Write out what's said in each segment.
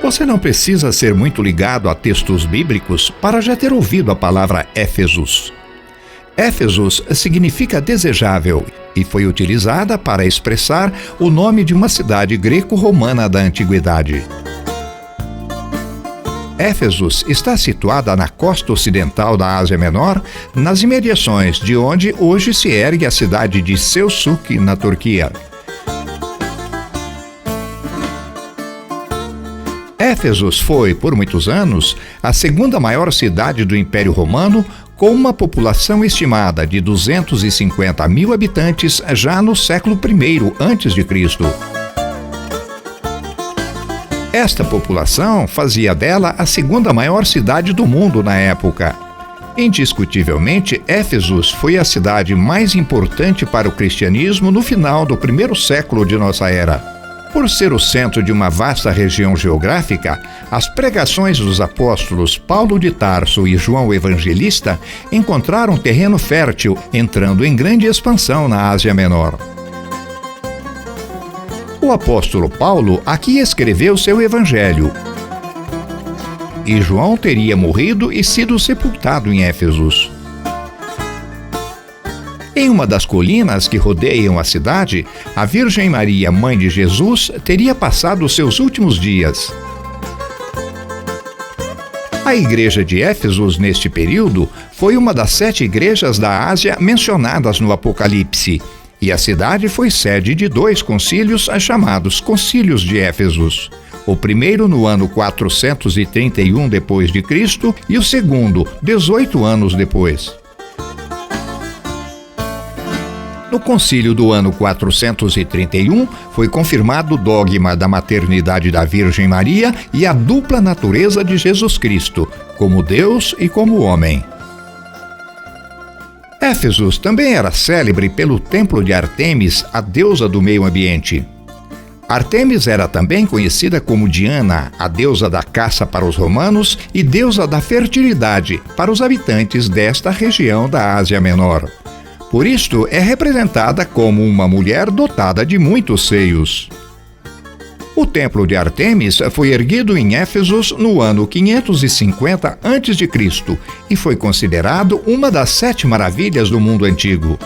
Você não precisa ser muito ligado a textos bíblicos para já ter ouvido a palavra Éfesos. Éfesos significa desejável e foi utilizada para expressar o nome de uma cidade greco-romana da antiguidade. Éfesos está situada na costa ocidental da Ásia Menor, nas imediações de onde hoje se ergue a cidade de Selçuk, na Turquia. Éfesos foi, por muitos anos, a segunda maior cidade do Império Romano, com uma população estimada de 250 mil habitantes já no século I a.C. Esta população fazia dela a segunda maior cidade do mundo na época. Indiscutivelmente, Éfesos foi a cidade mais importante para o cristianismo no final do primeiro século de nossa era. Por ser o centro de uma vasta região geográfica, as pregações dos apóstolos Paulo de Tarso e João Evangelista encontraram terreno fértil, entrando em grande expansão na Ásia Menor. O apóstolo Paulo aqui escreveu seu evangelho. E João teria morrido e sido sepultado em Éfesos. Em uma das colinas que rodeiam a cidade, a Virgem Maria, mãe de Jesus, teria passado seus últimos dias. A igreja de Éfesos, neste período, foi uma das 7 igrejas da Ásia mencionadas no Apocalipse, e a cidade foi sede de 2 concílios chamados Concílios de Éfesos. O primeiro no ano 431 d.C. e o segundo, 18 anos depois. No concílio do ano 431, foi confirmado o dogma da maternidade da Virgem Maria e a dupla natureza de Jesus Cristo, como Deus e como homem. Éfesos também era célebre pelo templo de Ártemis, a deusa do meio ambiente. Ártemis era também conhecida como Diana, a deusa da caça para os romanos e deusa da fertilidade para os habitantes desta região da Ásia Menor. Por isto, é representada como uma mulher dotada de muitos seios. O templo de Ártemis foi erguido em Éfesos no ano 550 a.C. e foi considerado uma das 7 maravilhas do mundo antigo.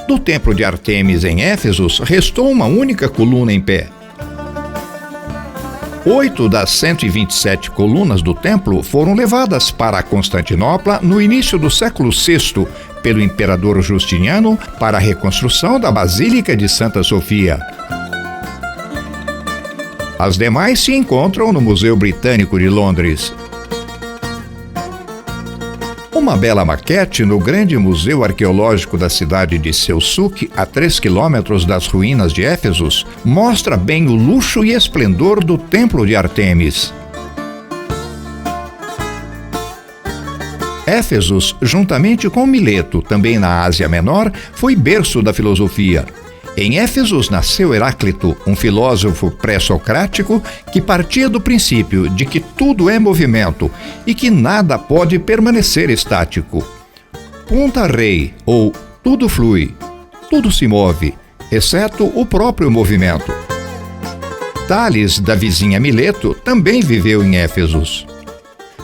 Do templo de Ártemis em Éfesos, restou uma única coluna em pé. 8 das 127 colunas do templo foram levadas para Constantinopla no início do século VI, pelo imperador Justiniano, para a reconstrução da Basílica de Santa Sofia. As demais se encontram no Museu Britânico de Londres. Uma bela maquete no grande museu arqueológico da cidade de Selçuk, a 3 quilômetros das ruínas de Éfesos, mostra bem o luxo e esplendor do templo de Ártemis. Éfesos, juntamente com Mileto, também na Ásia Menor, foi berço da filosofia. Em Éfesos nasceu Heráclito, um filósofo pré-socrático que partia do princípio de que tudo é movimento e que nada pode permanecer estático. Punta rei, ou tudo flui, tudo se move, exceto o próprio movimento. Tales, da vizinha Mileto, também viveu em Éfesos.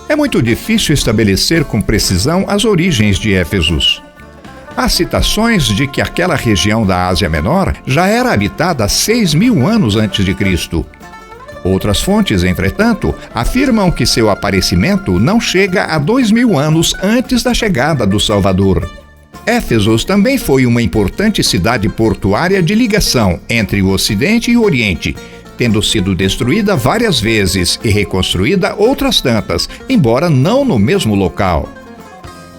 É muito difícil estabelecer com precisão as origens de Éfesos. Há citações de que aquela região da Ásia Menor já era habitada há 6.000 anos antes de Cristo. Outras fontes, entretanto, afirmam que seu aparecimento não chega a 2.000 anos antes da chegada do Salvador. Éfesos também foi uma importante cidade portuária de ligação entre o Ocidente e o Oriente, tendo sido destruída várias vezes e reconstruída outras tantas, embora não no mesmo local.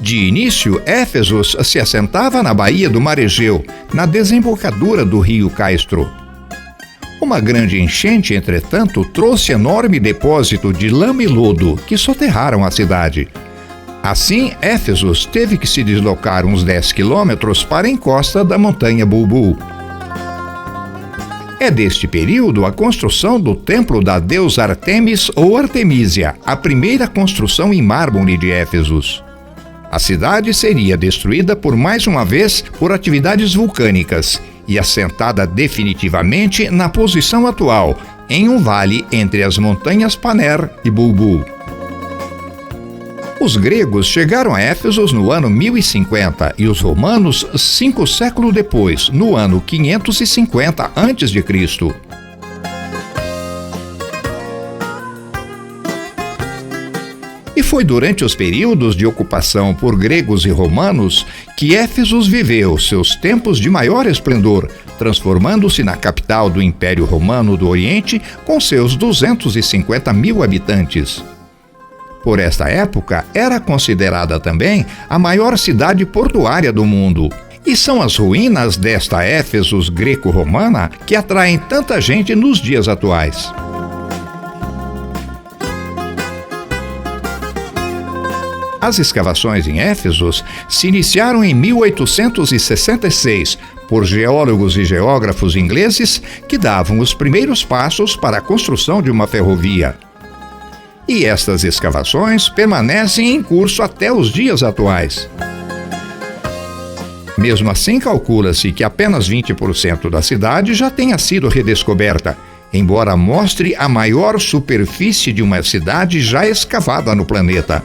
De início, Éfesos se assentava na baía do Mar Egeu, na desembocadura do rio Caistro. Uma grande enchente, entretanto, trouxe enorme depósito de lama e lodo que soterraram a cidade. Assim, Éfesos teve que se deslocar uns 10 quilômetros para a encosta da montanha Bulbul. É deste período a construção do templo da deusa Ártemis ou Artemísia, a primeira construção em mármore de Éfesos. A cidade seria destruída por mais uma vez por atividades vulcânicas e assentada definitivamente na posição atual, em um vale entre as montanhas Paner e Bulbul. Os gregos chegaram a Éfeso no ano 1050 e os romanos 5 séculos depois, no ano 550 a.C. E foi durante os períodos de ocupação por gregos e romanos que Éfeso viveu seus tempos de maior esplendor, transformando-se na capital do Império Romano do Oriente com seus 250 mil habitantes. Por esta época, era considerada também a maior cidade portuária do mundo. E são as ruínas desta Éfeso greco-romana que atraem tanta gente nos dias atuais. As escavações em Éfeso se iniciaram em 1866 por geólogos e geógrafos ingleses que davam os primeiros passos para a construção de uma ferrovia. E estas escavações permanecem em curso até os dias atuais. Mesmo assim, calcula-se que apenas 20% da cidade já tenha sido redescoberta, embora mostre a maior superfície de uma cidade já escavada no planeta.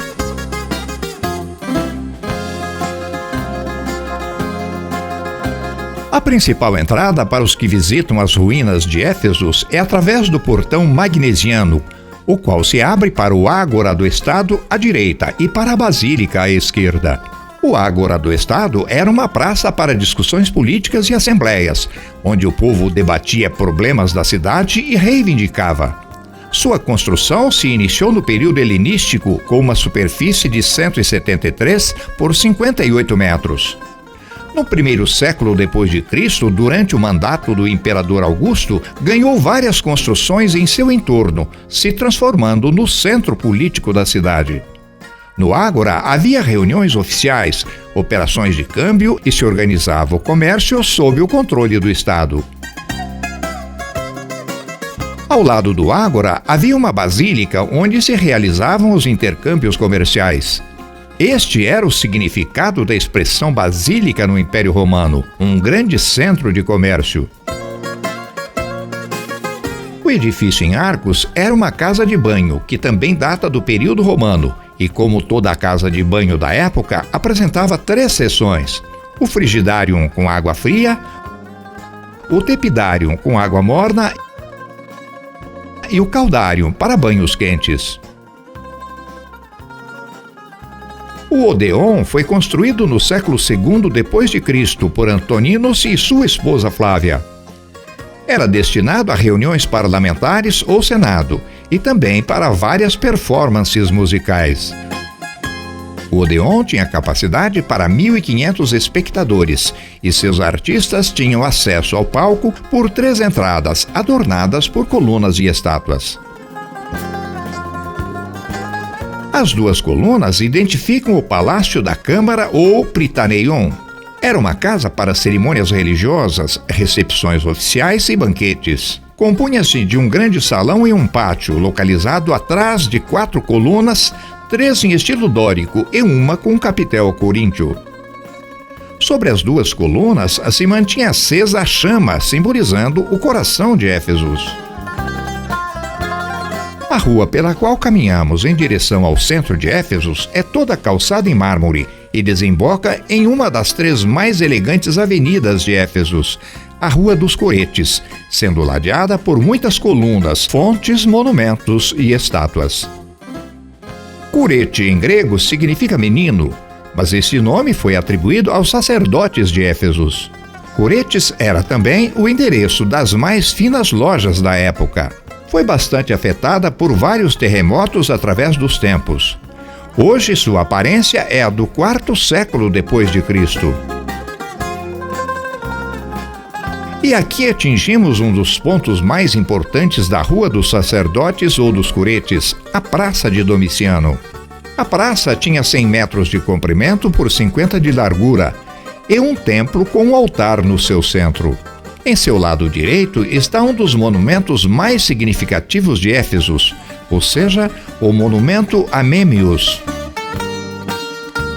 A principal entrada para os que visitam as ruínas de Éfeso é através do portão magnesiano, o qual se abre para o Ágora do Estado à direita e para a Basílica à esquerda. O Ágora do Estado era uma praça para discussões políticas e assembleias, onde o povo debatia problemas da cidade e reivindicava. Sua construção se iniciou no período helenístico com uma superfície de 173 por 58 metros. No primeiro século depois de Cristo, durante o mandato do imperador Augusto, ganhou várias construções em seu entorno, se transformando no centro político da cidade. No Ágora havia reuniões oficiais, operações de câmbio e se organizava o comércio sob o controle do Estado. Ao lado do Ágora havia uma basílica onde se realizavam os intercâmbios comerciais. Este era o significado da expressão basílica no Império Romano, um grande centro de comércio. O edifício em arcos era uma casa de banho, que também data do período romano, e como toda a casa de banho da época, apresentava 3 seções: o frigidárium com água fria, o tepidárium com água morna e o caudárium para banhos quentes. O Odeon foi construído no século II depois de Cristo por Antoninus e sua esposa Flávia. Era destinado a reuniões parlamentares ou senado e também para várias performances musicais. O Odeon tinha capacidade para 1.500 espectadores e seus artistas tinham acesso ao palco por 3 entradas adornadas por colunas e estátuas. As 2 colunas identificam o Palácio da Câmara ou Prytaneion. Era uma casa para cerimônias religiosas, recepções oficiais e banquetes. Compunha-se de um grande salão e um pátio, localizado atrás de 4 colunas, 3 em estilo dórico e uma com capitel coríntio. Sobre as 2 colunas se mantinha acesa a chama, simbolizando o coração de Éfeso. A rua pela qual caminhamos em direção ao centro de Éfeso é toda calçada em mármore e desemboca em uma das 3 mais elegantes avenidas de Éfeso, a Rua dos Coretes, sendo ladeada por muitas colunas, fontes, monumentos e estátuas. Curete em grego significa menino, mas esse nome foi atribuído aos sacerdotes de Éfeso. Curetes era também o endereço das mais finas lojas da época. Foi bastante afetada por vários terremotos através dos tempos. Hoje sua aparência é a do 4º século depois de Cristo. E aqui atingimos um dos pontos mais importantes da Rua dos Sacerdotes ou dos Curetes, a Praça de Domiciano. A praça tinha 100 metros de comprimento por 50 de largura e um templo com um altar no seu centro. Em seu lado direito está um dos monumentos mais significativos de Éfeso, ou seja, o monumento a Memmius.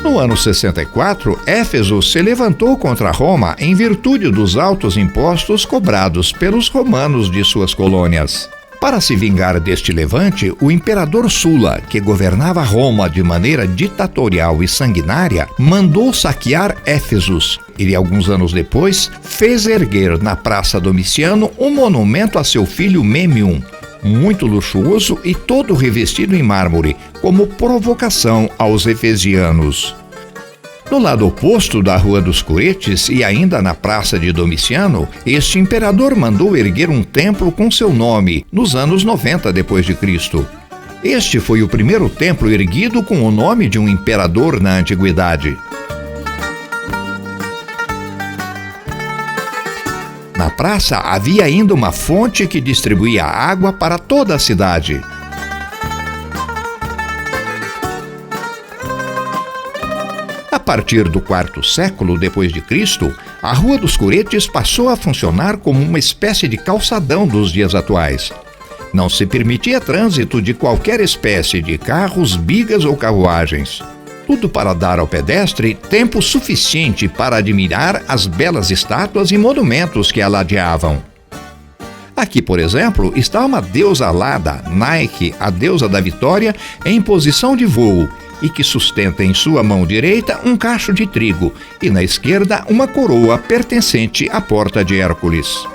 No ano 64, Éfeso se levantou contra Roma em virtude dos altos impostos cobrados pelos romanos de suas colônias. Para se vingar deste levante, o imperador Sula, que governava Roma de maneira ditatorial e sanguinária, mandou saquear Éfesos e, alguns anos depois, fez erguer na Praça Domiciano um monumento a seu filho Mêmion, muito luxuoso e todo revestido em mármore, como provocação aos efesianos. No lado oposto da Rua dos Curetes e ainda na Praça de Domiciano, este imperador mandou erguer um templo com seu nome nos anos 90 d.C. Este foi o primeiro templo erguido com o nome de um imperador na antiguidade. Na praça havia ainda uma fonte que distribuía água para toda a cidade. A partir do IV século d.C., a Rua dos Curetes passou a funcionar como uma espécie de calçadão dos dias atuais. Não se permitia trânsito de qualquer espécie de carros, bigas ou carruagens. Tudo para dar ao pedestre tempo suficiente para admirar as belas estátuas e monumentos que a ladeavam. Aqui, por exemplo, está uma deusa alada, Nike, a deusa da vitória, em posição de voo, e que sustenta em sua mão direita um cacho de trigo e na esquerda uma coroa pertencente à Porta de Hércules.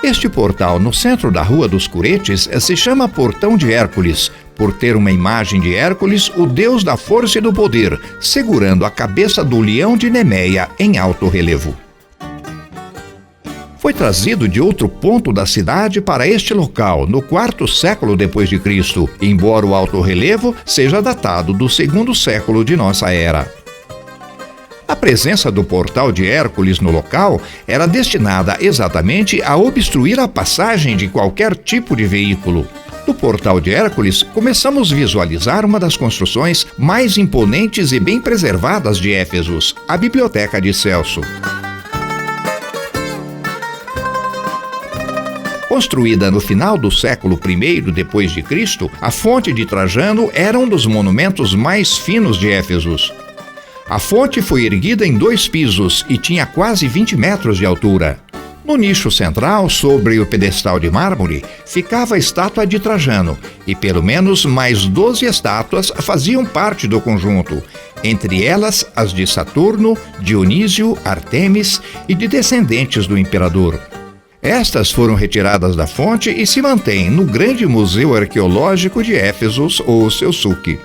Este portal no centro da Rua dos Curetes se chama Portão de Hércules, por ter uma imagem de Hércules, o deus da força e do poder, segurando a cabeça do leão de Nemeia em alto relevo. Foi trazido de outro ponto da cidade para este local no IV século d.C., embora o alto relevo seja datado do II século de nossa era. A presença do portal de Hércules no local era destinada exatamente a obstruir a passagem de qualquer tipo de veículo. No portal de Hércules, começamos a visualizar uma das construções mais imponentes e bem preservadas de Éfesos, a Biblioteca de Celso. Construída no final do século I d.C., a fonte de Trajano era um dos monumentos mais finos de Éfesos. A fonte foi erguida em 2 pisos e tinha quase 20 metros de altura. No nicho central, sobre o pedestal de mármore, ficava a estátua de Trajano, e pelo menos mais 12 estátuas faziam parte do conjunto, entre elas as de Saturno, Dionísio, Artemis e de descendentes do imperador. Estas foram retiradas da fonte e se mantêm no Grande Museu Arqueológico de Éfesos, ou Selçuk.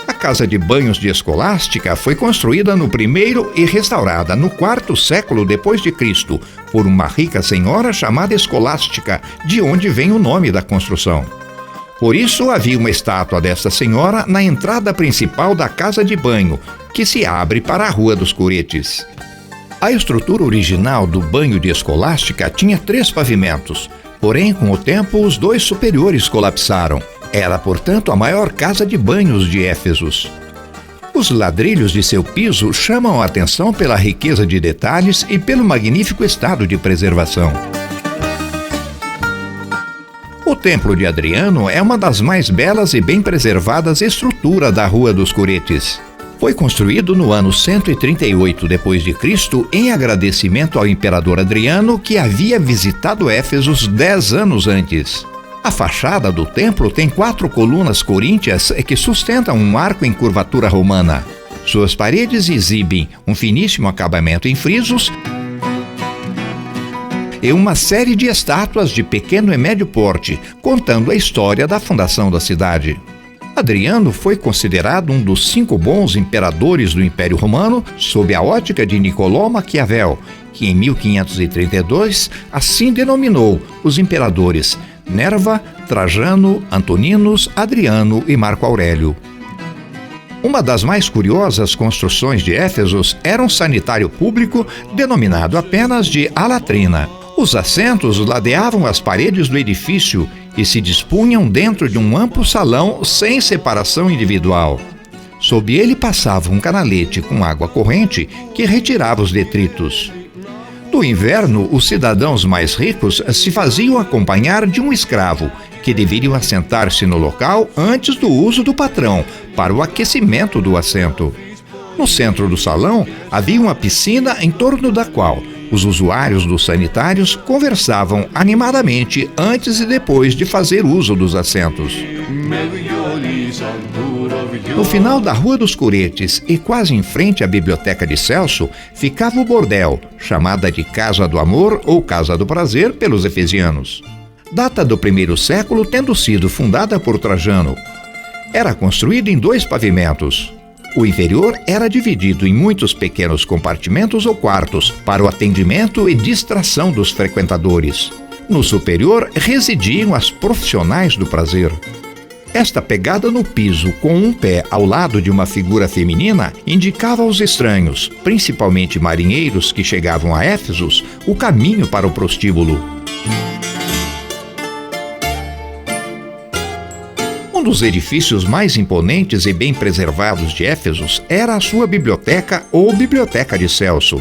A casa de banhos de Escolástica foi construída no I e restaurada no IV século d.C. por uma rica senhora chamada Escolástica, de onde vem o nome da construção. Por isso havia uma estátua desta senhora na entrada principal da casa de banho, que se abre para a Rua dos Curetes. A estrutura original do banho de Escolástica tinha 3 pavimentos, porém, com o tempo, os 2 superiores colapsaram. Era, portanto, a maior casa de banhos de Éfesos. Os ladrilhos de seu piso chamam a atenção pela riqueza de detalhes e pelo magnífico estado de preservação. O Templo de Adriano é uma das mais belas e bem preservadas estruturas da Rua dos Curetes. Foi construído no ano 138 d.C. em agradecimento ao imperador Adriano, que havia visitado Éfesos 10 anos antes. A fachada do templo tem 4 colunas coríntias que sustentam um arco em curvatura romana. Suas paredes exibem um finíssimo acabamento em frisos e uma série de estátuas de pequeno e médio porte, contando a história da fundação da cidade. Adriano foi considerado um dos 5 bons imperadores do Império Romano sob a ótica de Nicolau Maquiavel, que em 1532 assim denominou os imperadores Nerva, Trajano, Antoninus, Adriano e Marco Aurélio. Uma das mais curiosas construções de Éfesos era um sanitário público denominado apenas de A Latrina. Os assentos ladeavam as paredes do edifício e se dispunham dentro de um amplo salão sem separação individual. Sob ele passava um canalete com água corrente que retirava os detritos. No inverno, os cidadãos mais ricos se faziam acompanhar de um escravo, que deveriam assentar-se no local antes do uso do patrão, para o aquecimento do assento. No centro do salão havia uma piscina em torno da qual Os usuários dos sanitários conversavam animadamente antes e depois de fazer uso dos assentos. No final da Rua dos Curetes e quase em frente à Biblioteca de Celso, ficava o bordel, chamada de Casa do Amor ou Casa do Prazer pelos efesianos. Data do 1º século, tendo sido fundada por Trajano. Era construída em 2 pavimentos. O inferior era dividido em muitos pequenos compartimentos ou quartos para o atendimento e distração dos frequentadores. No superior residiam as profissionais do prazer. Esta pegada no piso com um pé ao lado de uma figura feminina indicava aos estranhos, principalmente marinheiros que chegavam a Éfeso, o caminho para o prostíbulo. Um dos edifícios mais imponentes e bem preservados de Éfeso era a sua biblioteca ou Biblioteca de Celso.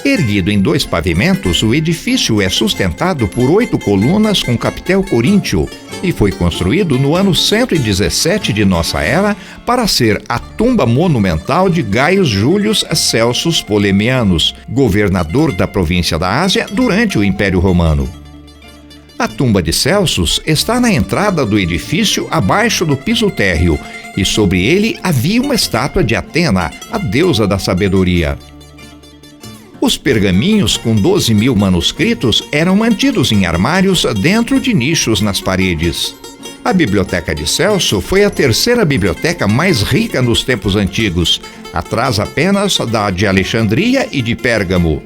Erguido em 2 pavimentos, o edifício é sustentado por 8 colunas com capitel coríntio e foi construído no ano 117 de nossa era para ser a tumba monumental de Gaius Július Celsus Polemianus, governador da província da Ásia durante o Império Romano. A tumba de Celsus está na entrada do edifício abaixo do piso térreo e sobre ele havia uma estátua de Atena, a deusa da sabedoria. Os pergaminhos com 12.000 manuscritos eram mantidos em armários dentro de nichos nas paredes. A Biblioteca de Celso foi a 3ª biblioteca mais rica nos tempos antigos, atrás apenas da de Alexandria e de Pérgamo.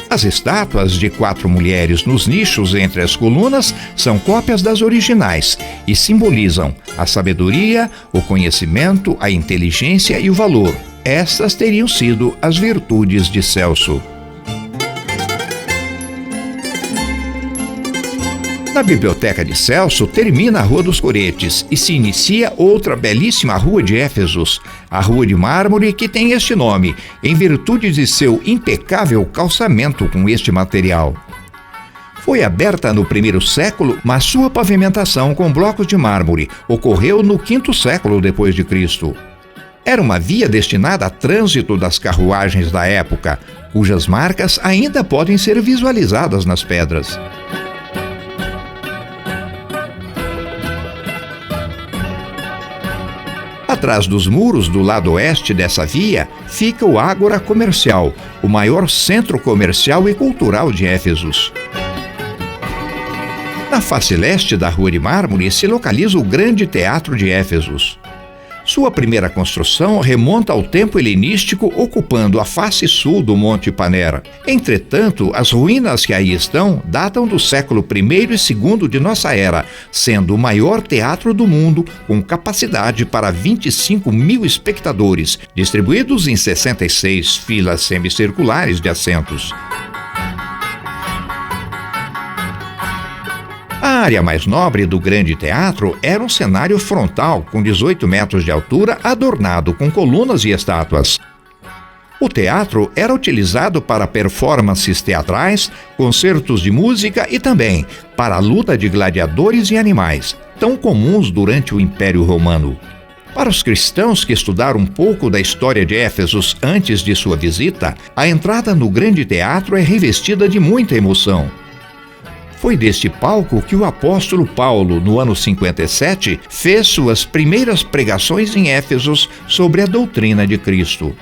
As estátuas de 4 mulheres nos nichos entre as colunas são cópias das originais e simbolizam a sabedoria, o conhecimento, a inteligência e o valor. Estas teriam sido as virtudes de Celso. Na Biblioteca de Celso termina a Rua dos Coretes e se inicia outra belíssima rua de Éfeso, a Rua de Mármore, que tem este nome, em virtude de seu impecável calçamento com este material. Foi aberta no 1º século, mas sua pavimentação com blocos de mármore ocorreu no 5º século depois de Cristo. Era uma via destinada a trânsito das carruagens da época, cujas marcas ainda podem ser visualizadas nas pedras. Atrás dos muros do lado oeste dessa via fica o Ágora Comercial, o maior centro comercial e cultural de Éfeso. Na face leste da Rua de Mármore se localiza o Grande Teatro de Éfeso. Sua primeira construção remonta ao tempo helenístico, ocupando a face sul do Monte Panera. Entretanto, as ruínas que aí estão datam do século I e II de nossa era, sendo o maior teatro do mundo, com capacidade para 25.000 espectadores, distribuídos em 66 filas semicirculares de assentos. A área mais nobre do Grande Teatro era um cenário frontal com 18 metros de altura, adornado com colunas e estátuas. O teatro era utilizado para performances teatrais, concertos de música e também para a luta de gladiadores e animais, tão comuns durante o Império Romano. Para os cristãos que estudaram um pouco da história de Éfeso antes de sua visita, a entrada no Grande Teatro é revestida de muita emoção. Foi deste palco que o apóstolo Paulo, no ano 57, fez suas primeiras pregações em Éfeso sobre a doutrina de Cristo.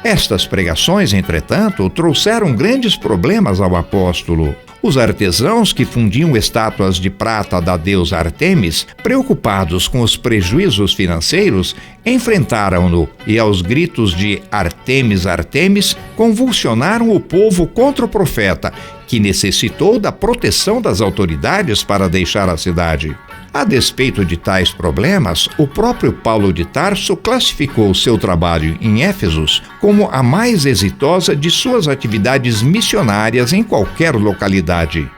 Estas pregações, entretanto, trouxeram grandes problemas ao apóstolo. Os artesãos que fundiam estátuas de prata da deusa Artemis, preocupados com os prejuízos financeiros, enfrentaram-no e, aos gritos de Artemis, Artemis, convulsionaram o povo contra o profeta, que necessitou da proteção das autoridades para deixar a cidade. A despeito de tais problemas, o próprio Paulo de Tarso classificou seu trabalho em Éfeso como a mais exitosa de suas atividades missionárias em qualquer localidade.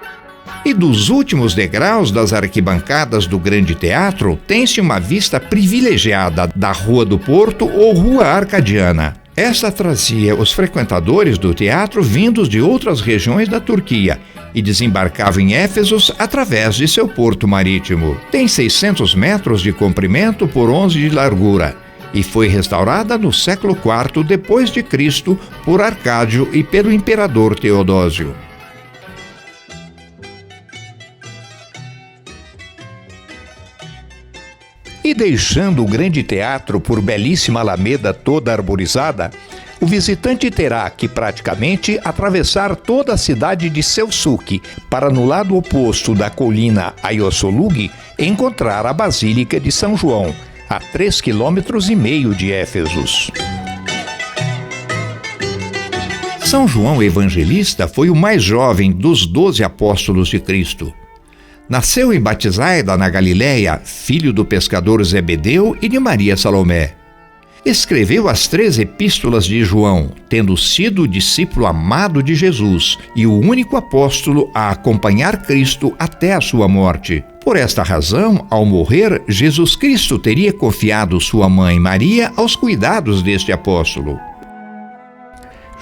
E dos últimos degraus das arquibancadas do Grande Teatro, tem-se uma vista privilegiada da Rua do Porto ou Rua Arcadiana. Esta trazia os frequentadores do teatro vindos de outras regiões da Turquia e desembarcava em Éfeso através de seu porto marítimo. Tem 600 metros de comprimento por 11 de largura e foi restaurada no século IV depois de Cristo por Arcádio e pelo imperador Teodósio. E deixando o grande teatro por belíssima alameda toda arborizada, o visitante terá que praticamente atravessar toda a cidade de Selçuk para, no lado oposto da colina Ayassoluk, encontrar a Basílica de São João, a 3,5 km de Éfesos. São João Evangelista foi o mais jovem dos 12 apóstolos de Cristo. Nasceu em Batsaida, na Galiléia, filho do pescador Zebedeu e de Maria Salomé. Escreveu as 3 epístolas de João, tendo sido discípulo amado de Jesus e o único apóstolo a acompanhar Cristo até a sua morte. Por esta razão, ao morrer, Jesus Cristo teria confiado sua mãe Maria aos cuidados deste apóstolo.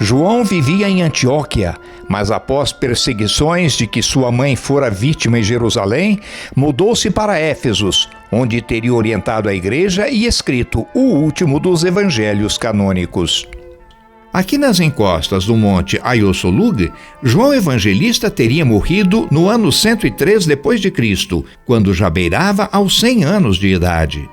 João vivia em Antioquia, mas após perseguições de que sua mãe fora vítima em Jerusalém, mudou-se para Éfesos, onde teria orientado a igreja e escrito o último dos evangelhos canônicos. Aqui nas encostas do monte Ayassoluk, João Evangelista teria morrido no ano 103 d.C., quando já beirava aos 100 anos de idade.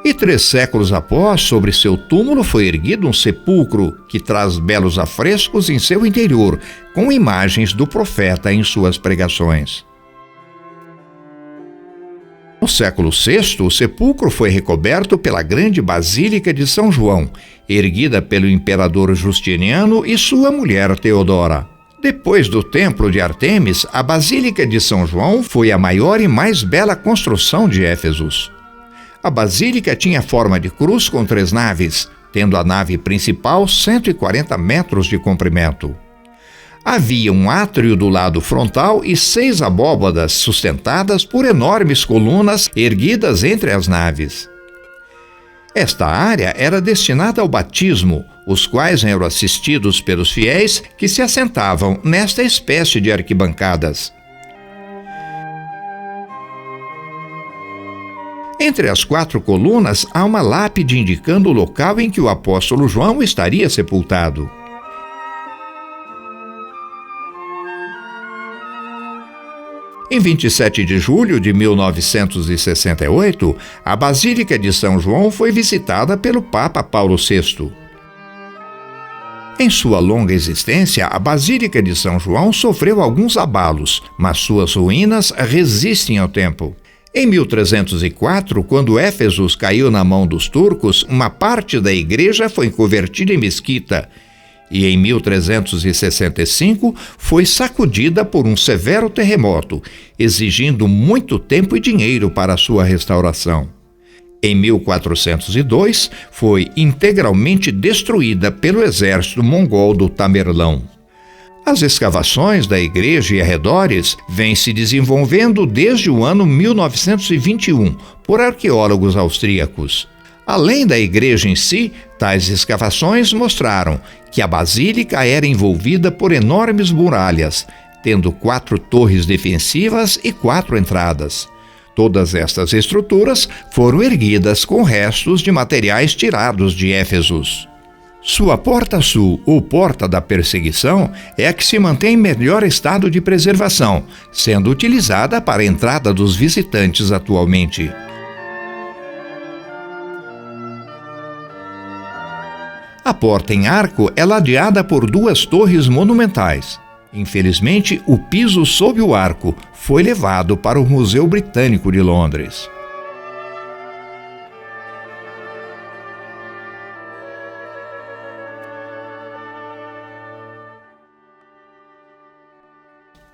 E 3 séculos após, sobre seu túmulo foi erguido um sepulcro que traz belos afrescos em seu interior, com imagens do profeta em suas pregações. No século VI, o sepulcro foi recoberto pela grande Basílica de São João, erguida pelo imperador Justiniano e sua mulher Teodora. Depois do Templo de Ártemis, a Basílica de São João foi a maior e mais bela construção de Éfesos. A basílica tinha forma de cruz com 3 naves, tendo a nave principal 140 metros de comprimento. Havia um átrio do lado frontal e 6 abóbadas sustentadas por enormes colunas erguidas entre as naves. Esta área era destinada ao batismo, os quais eram assistidos pelos fiéis que se assentavam nesta espécie de arquibancadas. Entre as 4 colunas há uma lápide indicando o local em que o apóstolo João estaria sepultado. Em 27 de julho de 1968, a Basílica de São João foi visitada pelo Papa Paulo VI. Em sua longa existência, a Basílica de São João sofreu alguns abalos, mas suas ruínas resistem ao tempo. Em 1304, quando Éfesos caiu na mão dos turcos, uma parte da igreja foi convertida em mesquita, e em 1365 foi sacudida por um severo terremoto, exigindo muito tempo e dinheiro para sua restauração. Em 1402, foi integralmente destruída pelo exército mongol do Tamerlão. As escavações da igreja e arredores vêm se desenvolvendo desde o ano 1921 por arqueólogos austríacos. Além da igreja em si, tais escavações mostraram que a basílica era envolvida por enormes muralhas, tendo 4 torres defensivas e 4 entradas. Todas estas estruturas foram erguidas com restos de materiais tirados de Éfesos. Sua porta sul, ou porta da perseguição, é a que se mantém em melhor estado de preservação, sendo utilizada para a entrada dos visitantes atualmente. A porta em arco é ladeada por 2 torres monumentais. Infelizmente, o piso sob o arco foi levado para o Museu Britânico de Londres.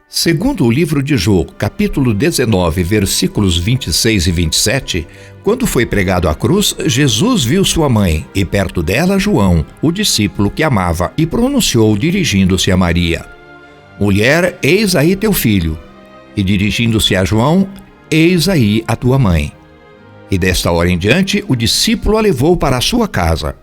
Segundo o livro de Jó, capítulo 19, versículos 26 e 27, quando foi pregado à cruz, Jesus viu sua mãe e perto dela João, o discípulo que amava, e pronunciou dirigindo-se a Maria: Mulher, eis aí teu filho. E dirigindo-se a João: Eis aí a tua mãe. E desta hora em diante, o discípulo a levou para a sua casa.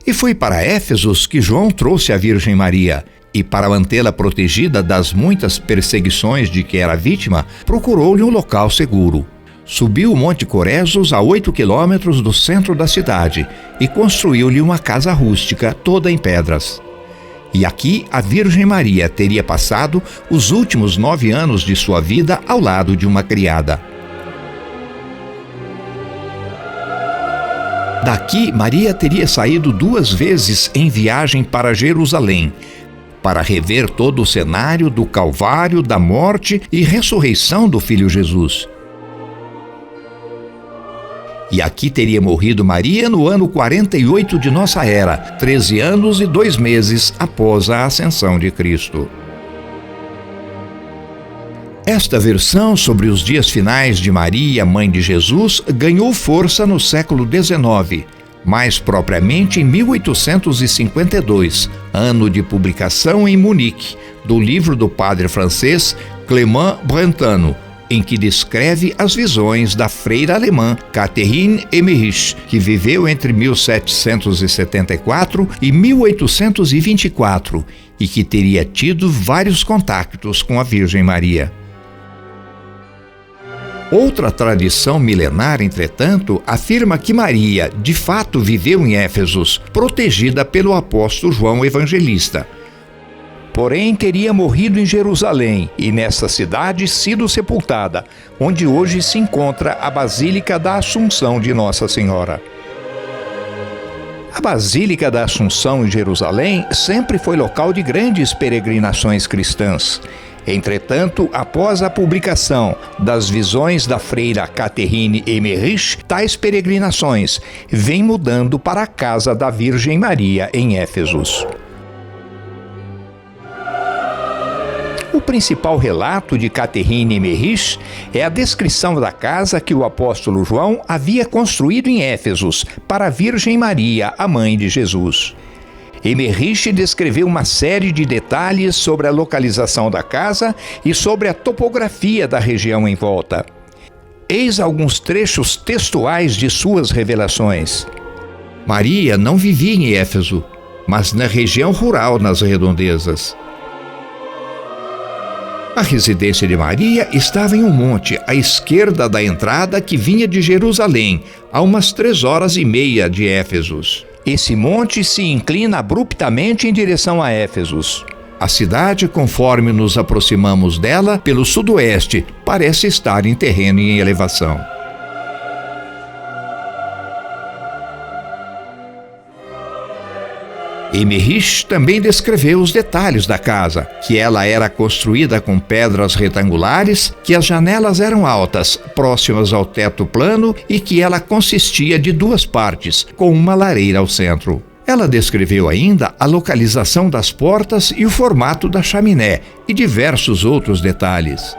E foi para Éfesos que João trouxe a Virgem Maria, e para mantê-la protegida das muitas perseguições de que era vítima, procurou-lhe um local seguro. Subiu o Monte Coresos a 8 quilômetros do centro da cidade e construiu-lhe uma casa rústica, toda em pedras. E aqui a Virgem Maria teria passado os últimos 9 anos de sua vida ao lado de uma criada. Daqui, Maria teria saído 2 vezes em viagem para Jerusalém, para rever todo o cenário do Calvário, da morte e ressurreição do Filho Jesus. E aqui teria morrido Maria no ano 48 de nossa era, 13 anos e 2 meses após a ascensão de Cristo. Esta versão sobre os dias finais de Maria, mãe de Jesus, ganhou força no século XIX, mais propriamente em 1852, ano de publicação em Munique, do livro do padre francês Clément Brentano, em que descreve as visões da freira alemã Catherine Emmerich, que viveu entre 1774 e 1824 e que teria tido vários contactos com a Virgem Maria. Outra tradição milenar, entretanto, afirma que Maria, de fato, viveu em Éfesos, protegida pelo apóstolo João Evangelista. Porém, teria morrido em Jerusalém e nessa cidade sido sepultada, onde hoje se encontra a Basílica da Assunção de Nossa Senhora. A Basílica da Assunção em Jerusalém sempre foi local de grandes peregrinações cristãs. Entretanto, após a publicação das visões da freira Catherine Emmerich, tais peregrinações vêm mudando para a casa da Virgem Maria em Éfesos. O principal relato de Catherine Emmerich é a descrição da casa que o apóstolo João havia construído em Éfesos para a Virgem Maria, a mãe de Jesus. Emmerich descreveu uma série de detalhes sobre a localização da casa e sobre a topografia da região em volta. Eis alguns trechos textuais de suas revelações. Maria não vivia em Éfeso, mas na região rural nas redondezas. A residência de Maria estava em um monte à esquerda da entrada que vinha de Jerusalém, a umas 3h30 de Éfesos. Esse monte se inclina abruptamente em direção a Éfesos. A cidade, conforme nos aproximamos dela, pelo sudoeste, parece estar em terreno em elevação. Emmerich também descreveu os detalhes da casa, que ela era construída com pedras retangulares, que as janelas eram altas, próximas ao teto plano e que ela consistia de 2 partes, com uma lareira ao centro. Ela descreveu ainda a localização das portas e o formato da chaminé e diversos outros detalhes.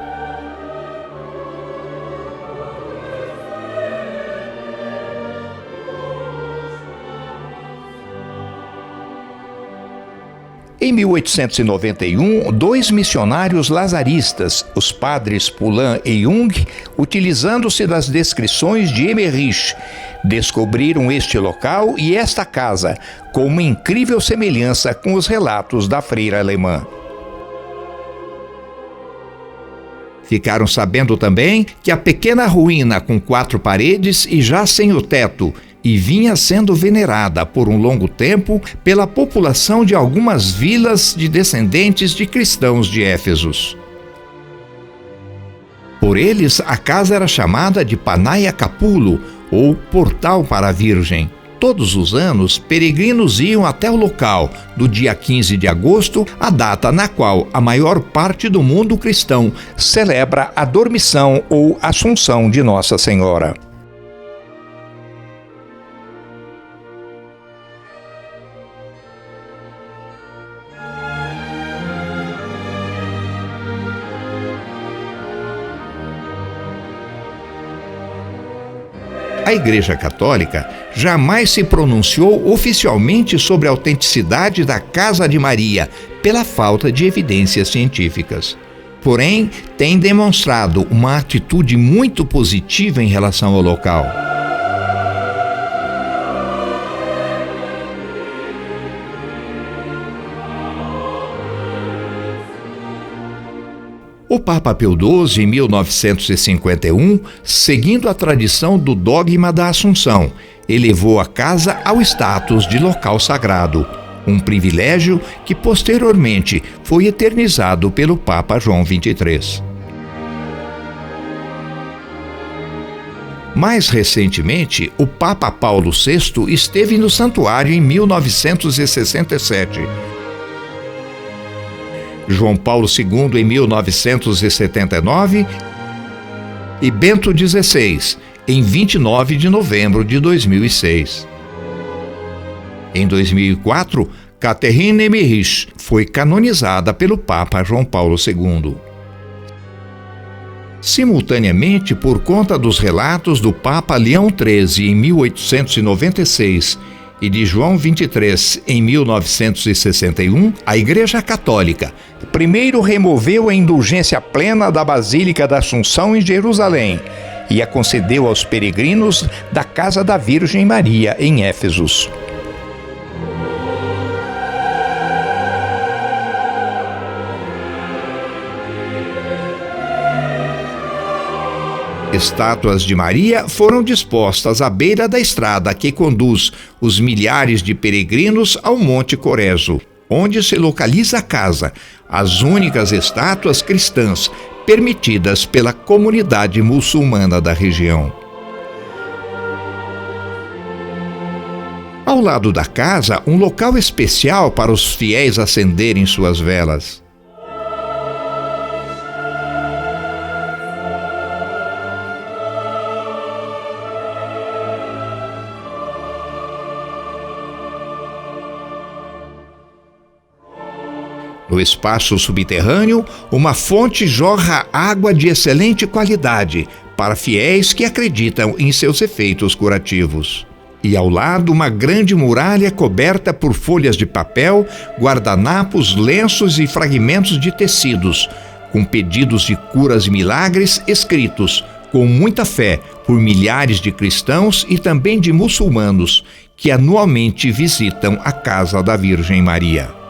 Em 1891, 2 missionários lazaristas, os padres Poulain e Jung, utilizando-se das descrições de Emmerich, descobriram este local e esta casa, com uma incrível semelhança com os relatos da freira alemã. Ficaram sabendo também que a pequena ruína com 4 paredes e já sem o teto, e vinha sendo venerada por um longo tempo pela população de algumas vilas de descendentes de cristãos de Éfesos. Por eles, a casa era chamada de Panaia Capulo, ou Portal para a Virgem. Todos os anos, peregrinos iam até o local, do dia 15 de agosto, a data na qual a maior parte do mundo cristão celebra a dormição ou assunção de Nossa Senhora. A Igreja Católica jamais se pronunciou oficialmente sobre a autenticidade da Casa de Maria, pela falta de evidências científicas. porém tem demonstrado uma atitude muito positiva em relação ao local. O Papa Pio XII, em 1951, seguindo a tradição do dogma da Assunção, elevou a casa ao status de local sagrado, um privilégio que posteriormente foi eternizado pelo Papa João XXIII. Mais recentemente, o Papa Paulo VI esteve no santuário em 1967. João Paulo II em 1979 e Bento XVI em 29 de novembro de 2006. Em 2004, Catherine Emmerich foi canonizada pelo Papa João Paulo II. Simultaneamente, por conta dos relatos do Papa Leão XIII em 1896 e de João XXIII em 1961, a Igreja Católica primeiro removeu a indulgência plena da Basílica da Assunção em Jerusalém e a concedeu aos peregrinos da Casa da Virgem Maria em Éfesos. Estátuas de Maria foram dispostas à beira da estrada que conduz os milhares de peregrinos ao Monte Corezo, onde se localiza a casa, as únicas estátuas cristãs permitidas pela comunidade muçulmana da região. Ao lado da casa, um local especial para os fiéis acenderem suas velas. No espaço subterrâneo, uma fonte jorra água de excelente qualidade para fiéis que acreditam em seus efeitos curativos. E ao lado, uma grande muralha coberta por folhas de papel, guardanapos, lenços e fragmentos de tecidos, com pedidos de curas e milagres escritos com muita fé por milhares de cristãos e também de muçulmanos que anualmente visitam a Casa da Virgem Maria.